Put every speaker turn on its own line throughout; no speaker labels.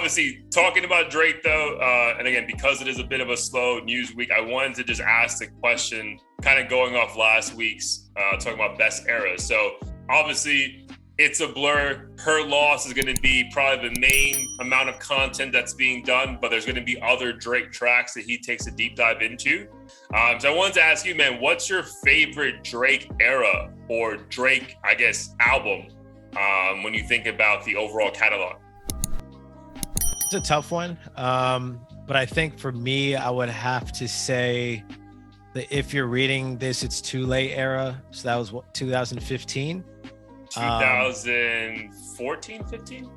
obviously talking about Drake though, and again, because it is a bit of a slow news week, I wanted to just ask the question, kind of going off last week's talking about best eras. So obviously, It's a Blur. Her loss is going to be probably the main amount of content that's being done, but there's going to be other Drake tracks that he takes a deep dive into. So I wanted to ask you, man, what's your favorite Drake era or Drake, I guess, album when you think about the overall catalog?
It's a tough one. But I think for me, I would have to say that if you're reading this, it's too late era. So that was what, 2015?
2014, 15?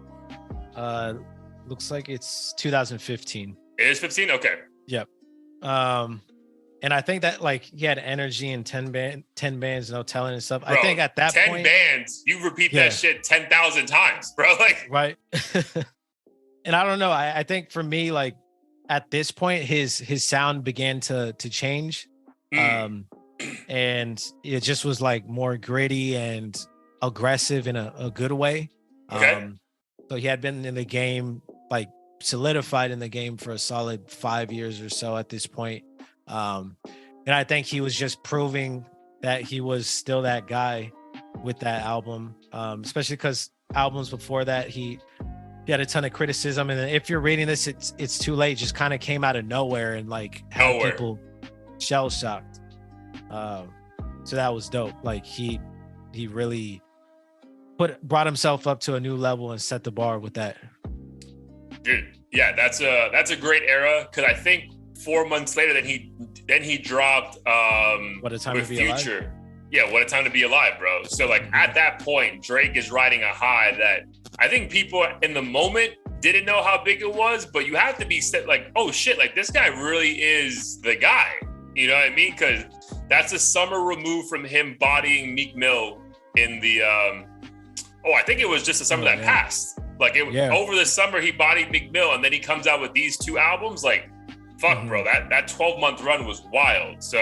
Looks like it's 2015.
It is 15? Okay.
Yep. And I think that like he had energy and 10 bands, no telling and stuff.
Bro,
I think at that
10
point,
bands, you repeat that shit 10,000 times, bro. Like,
right. And I don't know. I think for me, like at this point, his sound began to change. And it just was like more gritty and aggressive in a good way.
Okay.
So he had been in the game, like solidified in the game for a solid 5 years or so at this point. And I think he was just proving that he was still that guy with that album, especially because albums before that, he had a ton of criticism. And if you're reading this, it's too late. Just kind of came out of nowhere and like had people shell shocked. So that was dope. Like he really brought himself up to a new level and set the bar with that.
Dude, yeah, that's a great era, because I think 4 months later then he dropped
What a Time
with
to Be
Future.
Alive.
Yeah, What a Time to Be Alive, bro. So like at that point, Drake is riding a high that I think people in the moment didn't know how big it was, but you have to be like, oh shit, like this guy really is the guy. You know what I mean? Because that's a summer removed from him bodying Meek Mill in the I think it was just the summer that passed. Like over the summer he bodied Meek Mill, and then he comes out with these two albums. Like, fuck, bro, that 12-month run was wild. So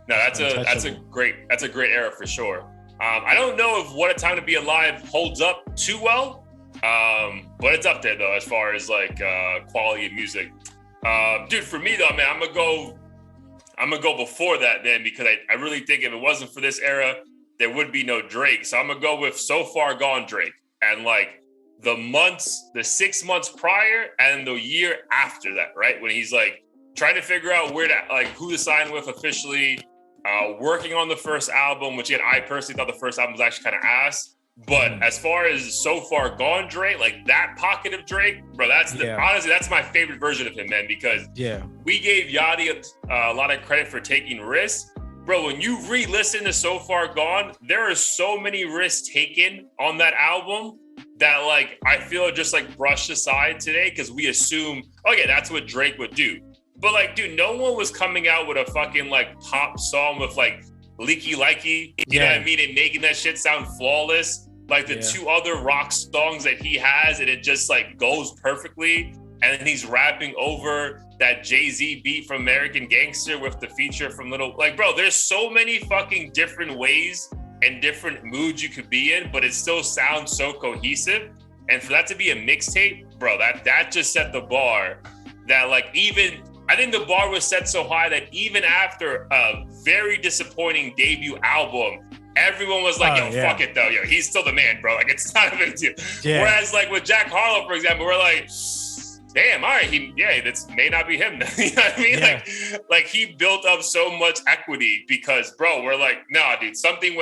no, that's a great era for sure. I don't know if What a Time to Be Alive holds up too well, but it's up there though as far as like quality of music. Dude, for me though, man, I'm gonna go before that then, because I really think if it wasn't for this era, there would be no Drake. So I'm gonna go with So Far Gone Drake, and like the 6 months prior and the year after that, right? When he's like trying to figure out who to sign with officially, working on the first album, which again, I personally thought the first album was actually kind of ass. But as far as So Far Gone Drake, like that pocket of Drake, bro, honestly, that's my favorite version of him, man, because we gave Yachty a lot of credit for taking risks. Bro, when you re-listen to So Far Gone, there are so many risks taken on that album that like I feel just like brushed aside today, because we assume, okay, that's what Drake would do. But like, dude, no one was coming out with a fucking like pop song with like Leaky Likey, you know what I mean? And making that shit sound flawless. Like the two other rock songs that he has, and it just like goes perfectly. And then he's rapping over that Jay-Z beat from American Gangster with the feature from like, bro, there's so many fucking different ways and different moods you could be in, but it still sounds so cohesive. And for that to be a mixtape, bro, that just set the bar that like I think the bar was set so high that even after a very disappointing debut album, everyone was like, fuck it though. Yo, he's still the man, bro. Like, it's not a big deal. Yeah. Whereas like with Jack Harlow, for example, we're like, damn, all right, this may not be him. You know what I mean? Yeah. Like he built up so much equity because, bro, we're like, nah, dude, something